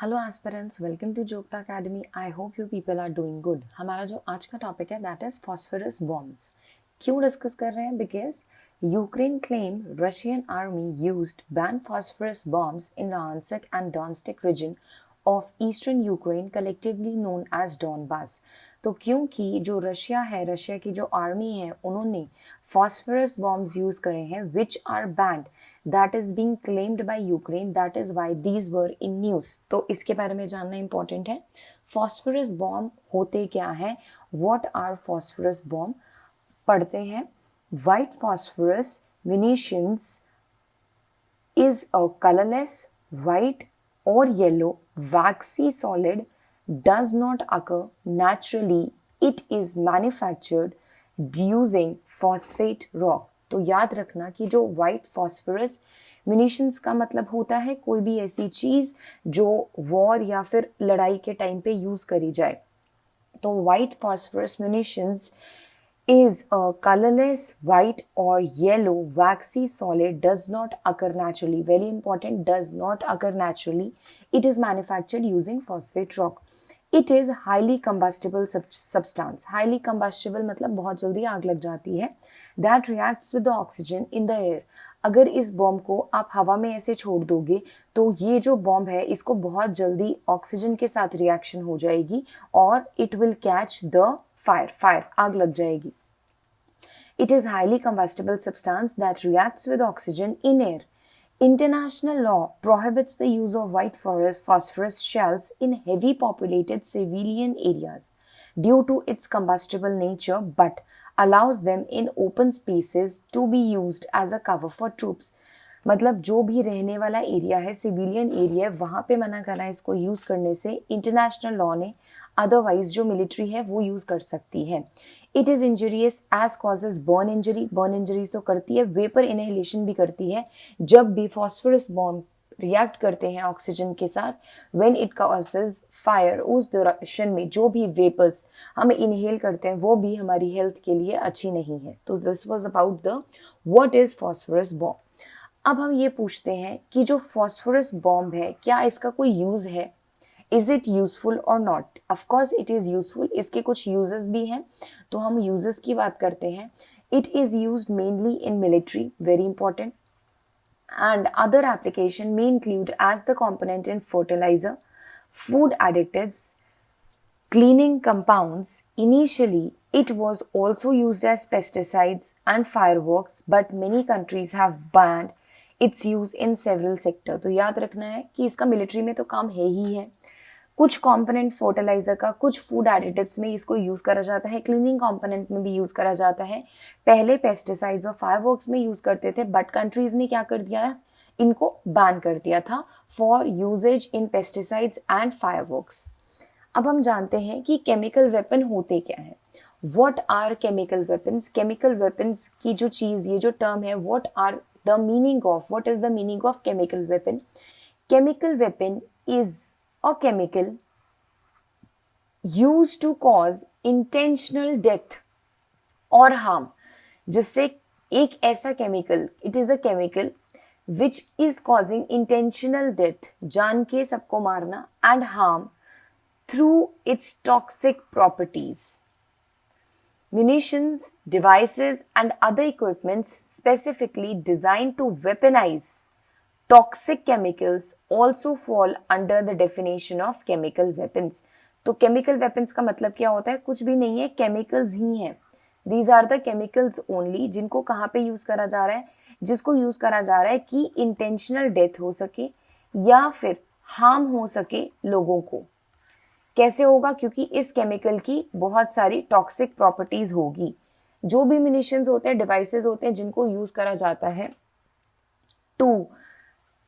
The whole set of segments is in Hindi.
Hello aspirants, welcome to Jogta academy. I hope you people are doing good. हमारा जो आज का टॉपिक है दैट इज फॉस्फोरस बॉम्ब्स। क्यों डिस्कस कर रहे हैं? Because Ukraine claim Russian army used ban phosphorus bombs in Luhansk and Donetsk region of eastern Ukraine collectively known as Donbas. तो क्योंकि जो रशिया है, रशिया की जो आर्मी है, उन्होंने फॉस्फोरस बॉम्ब्स यूज करे हैं which are banned, that is being claimed by Ukraine, that is why these were in news. तो इसके बारे में जानना इंपॉर्टेंट है। फॉस्फोरस बॉम्ब होते क्या है? What are phosphorus bomb? पढ़ते हैं। White phosphorus munitions is a colorless white or yellow waxy solid, does not occur naturally. It is manufactured using phosphate rock. तो याद रखना कि जो व्हाइट फॉस्फोरस म्यूनिशंस का मतलब होता है कोई भी ऐसी चीज जो वॉर या फिर लड़ाई के टाइम पे यूज करी जाए। तो white phosphorus munitions is a colorless white or yellow waxy solid, does not occur naturally. Very important, does not occur naturally. It is manufactured using phosphate rock. It is highly combustible substance. Highly combustible मतलब बहुत जल्दी आग लग जाती है। That reacts with the oxygen in the air. अगर इस बॉम्ब को आप हवा में ऐसे छोड़ दोगे तो ये जो बॉम्ब है इसको बहुत जल्दी ऑक्सीजन के साथ रिएक्शन हो जाएगी और it will catch the fire, आग लग जाएगी। It is highly combustible substance that reacts with oxygen in air. International law prohibits the use of white phosphorus shells in heavy populated civilian areas due to its combustible nature, but allows them in open spaces to be used as a cover for troops. मतलब जो भी रहने वाला एरिया है, सिविलियन एरिया, वहां पे मना करा है इसको यूज करने से इंटरनेशनल लॉ ने। अदरवाइज जो मिलिट्री है वो यूज कर सकती है। It is injurious as causes burn injury. Burn injuries तो करती है, वेपर इनहेलेशन भी करती है। जब भी फॉस्फोरस बॉम्ब रिएक्ट करते हैं ऑक्सीजन के साथ, व्हेन इट कॉजेज फायर, उस दौरान में जो भी वेपर्स हम इनहेल करते हैं वो भी हमारी हेल्थ के लिए अच्छी नहीं है। तो this was about the what is phosphorus bomb. अब हम ये पूछते हैं कि जो फॉस्फोरस बॉम्ब है क्या इसका कोई यूज है? इज इट यूजफुल और not? Of course it is useful. इसके कुछ यूजेस भी हैं, तो हम यूजेस की बात करते हैं। It is used mainly in military, very important, and other application may include as the component in fertilizer, food additives, cleaning compounds. Initially, it was also used as pesticides and fireworks, but many countries have banned its use in several sectors. तो याद रखना है कि इसका मिलिट्री में तो काम है ही है। कुछ कंपोनेंट फर्टिलाइजर का, कुछ फूड एडिटिव्स में इसको यूज करा जाता है, क्लीनिंग कंपोनेंट में भी यूज करा जाता है। पहले पेस्टिसाइड्स और फायरवर्क्स में यूज करते थे, बट कंट्रीज ने क्या कर दिया, इनको बैन कर दिया था for usages in pesticides and fireworks. अब हम जानते हैं कि केमिकल वेपन होते क्या है। What are chemical weapons? Chemical weapons की जो चीज, ये जो टर्म है, what are the meaning of, what is the meaning of chemical weapon? Chemical weapon is a chemical used to cause intentional death or harm. जिससे एक ऐसा chemical, it is a chemical which is causing intentional death, जान के सबको मारना, and harm through it's toxic properties. Munitions, devices, and other equipments specifically designed to weaponize toxic chemicals also fall under the definition of chemical weapons. तो chemical weapons का मतलब क्या होता है? कुछ भी नहीं है, chemicals ही हैं। These are the chemicals only जिनको कहाँ पे यूज करा जा रहा है? जिसको यूज करा जा रहा है कि इंटेंशनल डेथ हो सके या फिर हार्म हो सके लोगों को। कैसे होगा? क्योंकि इस केमिकल की बहुत सारी टॉक्सिक प्रॉपर्टीज होगी। जो भी म्यूनिशंस होते हैं, डिवाइसेस होते हैं जिनको यूज करा जाता है टू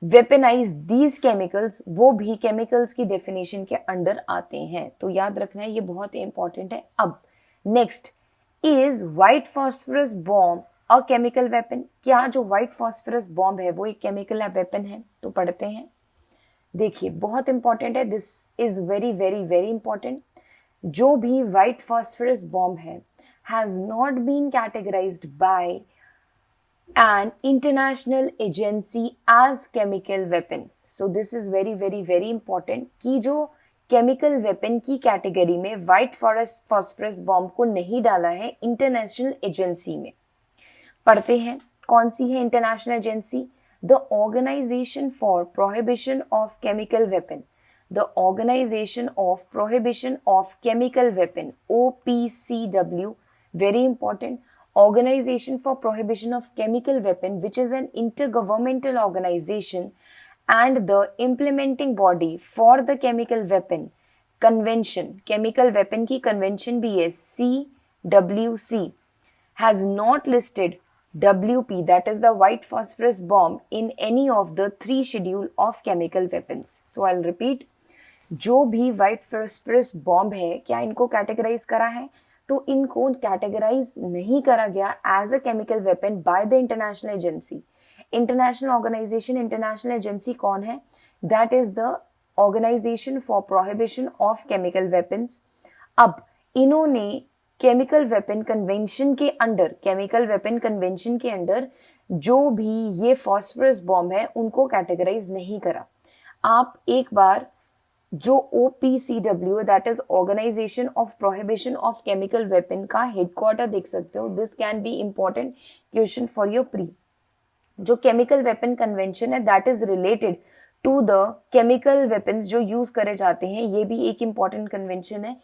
वेपनाइज दीज केमिकल्स, वो भी केमिकल्स की डेफिनेशन के अंडर आते हैं। तो याद रखना है, ये बहुत इंपॉर्टेंट है। अब next, is white phosphorus bomb a chemical weapon? क्या जो व्हाइट फॉस्फोरस बॉम्ब है वो एक केमिकल वेपन है? तो पढ़ते हैं। देखिए बहुत इंपॉर्टेंट है, this is very very very important. जो भी व्हाइट फॉस्फोरस बॉम्ब है has not been categorized by an international agency as chemical weapon. So this is very very very important कि जो केमिकल वेपन की कैटेगरी में व्हाइट फॉस्फरस बॉम्ब को नहीं डाला है इंटरनेशनल एजेंसी में। पढ़ते हैं कौन सी है international agency, the organization for prohibition of chemical weapon, the organization of prohibition of chemical weapon, OPCW, very important, organization for prohibition of chemical weapon, which is an intergovernmental organization and the implementing body for the chemical weapon convention, chemical weapon की convention भी है CWC, has not listed WP, that is the white phosphorus bomb, in any of the 3 schedule of chemical weapons. So I'll repeat, जो भी व्हाइट फॉस्फरस बॉम्ब है क्या इनको कैटेगराइज करा है, तो इनको कैटेगराइज नहीं करा गया as a chemical weapon by the international agency. International organization, international agency कौन है, that is the organization for prohibition of chemical weapons. अब इन्होंने केमिकल वेपन कन्वेंशन के अंडर, केमिकल वेपन कन्वेंशन के अंडर जो भी ये फॉस्फरस बॉम्ब है उनको कैटेगराइज नहीं करा। आप एक बार जो OPCW that is organization of prohibition of chemical weapon का हेडक्वार्टर देख सकते हो। This can be important question for your pre. जो केमिकल वेपन कन्वेंशन है that is related to the chemical weapons जो यूज करे जाते हैं, ये भी एक इंपॉर्टेंट कन्वेंशन है,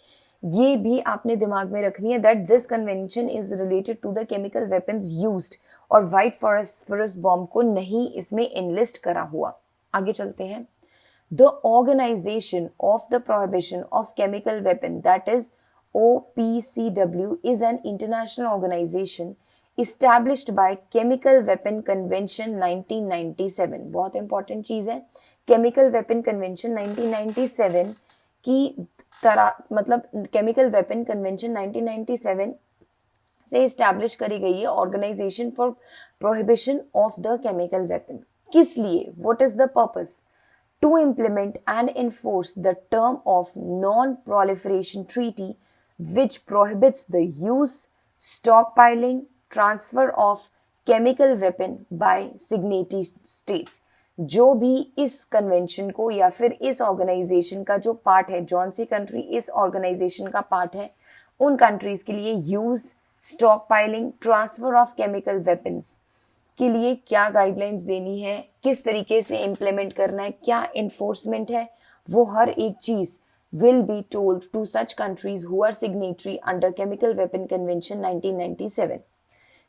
ये भी आपने दिमाग में रखनी है that this convention is related to the chemical weapons used, और व्हाइट फॉस्फरस बॉम्ब को नहीं इसमें इनलिस्ट करा हुआ। आगे चलते हैं। The Organization of the Prohibition of Chemical Weapon, that is OPCW, is an international organization established by Chemical Weapon Convention 1997। बहुत इंपॉर्टेंट चीज है, Chemical Weapon Convention 1997 की तरह, मतलब Chemical Weapon Convention 1997 से इस्टेब्लिश करी गई है organization for prohibition of the chemical weapon. किस लिए, what is the purpose, to implement and enforce the term of non-proliferation treaty, which prohibits the use, stockpiling, transfer of chemical weapon by signatory states। जो भी इस कन्वेंशन को या फिर इस ऑर्गेनाइजेशन का जो पार्ट है, जौन सी कंट्री इस ऑर्गेनाइजेशन का पार्ट है, उन कंट्रीज के लिए use, stock piling, transfer of chemical weapons के लिए क्या गाइडलाइंस देनी है, किस तरीके से इम्प्लीमेंट करना है, क्या इन्फोर्समेंट है, वो हर एक चीज will be told to such countries who are signatory under Chemical Weapon Convention 1997.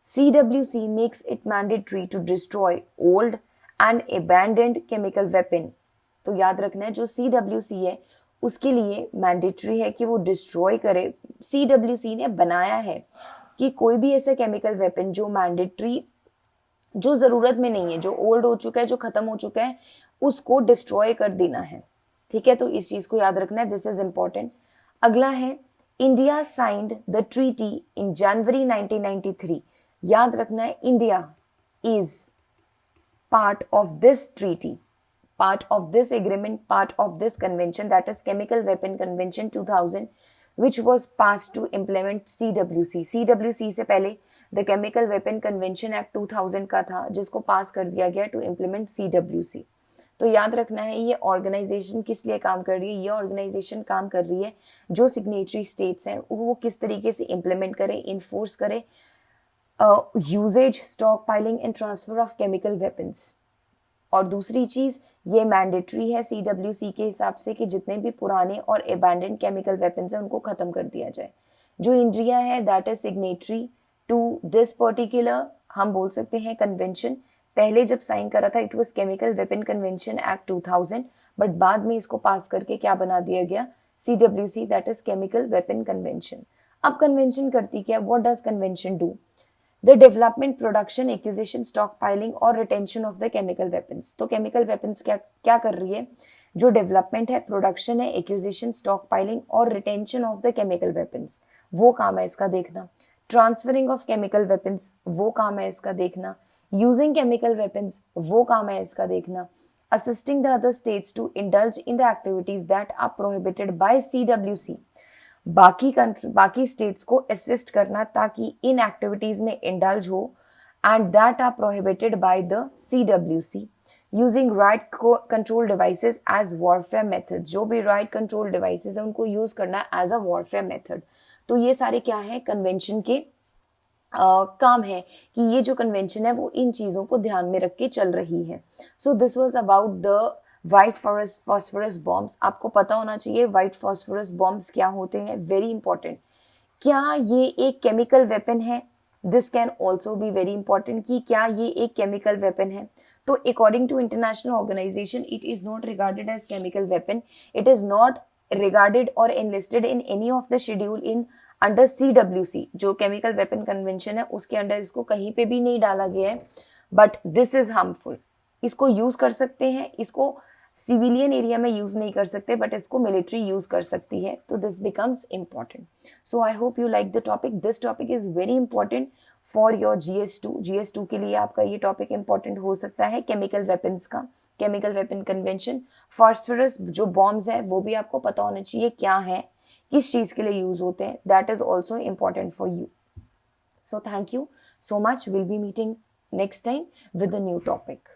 CWC makes it mandatory to destroy old and abandoned chemical weapon। तो याद रखना है जो CWC है उसके लिए मैंडेटरी है कि वो डिस्ट्रॉय करे। CWC ने बनाया है कि कोई भी ऐसा केमिकल वेपन जो मैंडेटरी, जो जरूरत में नहीं है, जो ओल्ड हो चुका है, जो खत्म हो चुका है, उसको डिस्ट्रॉय कर देना है। ठीक है, तो इस चीज को याद रखना है, दिस इज इंपॉर्टेंट। अगला है इंडिया साइंड द ट्रीटी इन जनवरी 1993। याद रखना है India is part of this treaty, part of this agreement, part of this convention, that is chemical weapon convention 2000, which was passed to implement CWC। CWC से पहले the chemical weapon convention act 2000 का था जिसको पास कर दिया गया टू इम्प्लीमेंट CWC। तो याद रखना है ये ऑर्गेनाइजेशन किस लिए काम कर रही है, ये ऑर्गेनाइजेशन काम कर रही है जो सिग्नेटरी स्टेट्स हैं वो किस तरीके से इम्प्लीमेंट करे, इन्फोर्स करे usages, stockpiling and transfer of chemical weapons. और दूसरी चीज ये मैंडेटरी है CWC के हिसाब से कि जितने भी पुराने और एबैंडन केमिकल वेपन्स हैं उनको खत्म कर दिया जाए। जो इंडिया है that is signatory to this particular, हम बोल सकते हैं कन्वेंशन। पहले जब साइन करा था it was chemical weapon convention act 2000, but बाद में इसको पास करके क्या बना दिया गया, CWC that is chemical weapon convention. अब कन्वेंशन करती क्या, what does convention do, the development, production, acquisition, stock piling और retention of the chemical weapons. तो केमिकल वेपन्स क्या कर रही है, जो डेवलपमेंट है, प्रोडक्शन है, एक्विजिशन, स्टॉक पाइलिंग और retention of the chemical weapons, वो काम है इसका देखना। ट्रांसफरिंग ऑफ केमिकल वेपन्स, वो काम है इसका देखना। यूजिंग केमिकल वेपन्स, वो काम है इसका देखना। Assisting the other states to indulge in the activities that are prohibited by CWC, बाकी स्टेट्स को असिस्ट करना ताकि इन एक्टिविटीज में इंडल्ज हो and that are prohibited by the CWC। Using riot control devices as warfare method, जो भी राइट कंट्रोल डिवाइसेस है उनको यूज करना एज अ वॉरफेयर मेथड। तो ये सारे क्या है, कन्वेंशन के काम है कि ये जो कन्वेंशन है वो इन चीजों को ध्यान में रख के चल रही है। So this was about the white phosphorus bombs. आपको पता होना चाहिए व्हाइट फॉस्फोरस बॉम्ब्स क्या होते हैं, वेरी इंपॉर्टेंट। क्या ये एक केमिकल वेपन है? This can also be very important कि क्या ये एक केमिकल वेपन है। तो according to international organization it is not regarded as chemical weapon, it is not regarded or enlisted in any of the schedule in under CWC, जो केमिकल वेपन कन्वेंशन है उसके अंडर इसको कहीं पे भी नहीं डाला गया है। बट दिस इज हार्मफुल, इसको यूज कर सकते हैं, इसको सिविलियन एरिया में यूज नहीं कर सकते बट इसको मिलिट्री यूज कर सकती है। तो this becomes important. So I hope you like the topic. This topic is very important for your GS2 के लिए आपका ये टॉपिक इंपॉर्टेंट हो सकता है, केमिकल वेपन्स का, केमिकल वेपन कन्वेंशन। फॉस्फोरस जो बॉम्ब्स है वो भी आपको पता होना चाहिए क्या है, किस चीज के लिए यूज होते हैं, that is also important for you. So thank you so much, we'll be meeting next time with a new topic.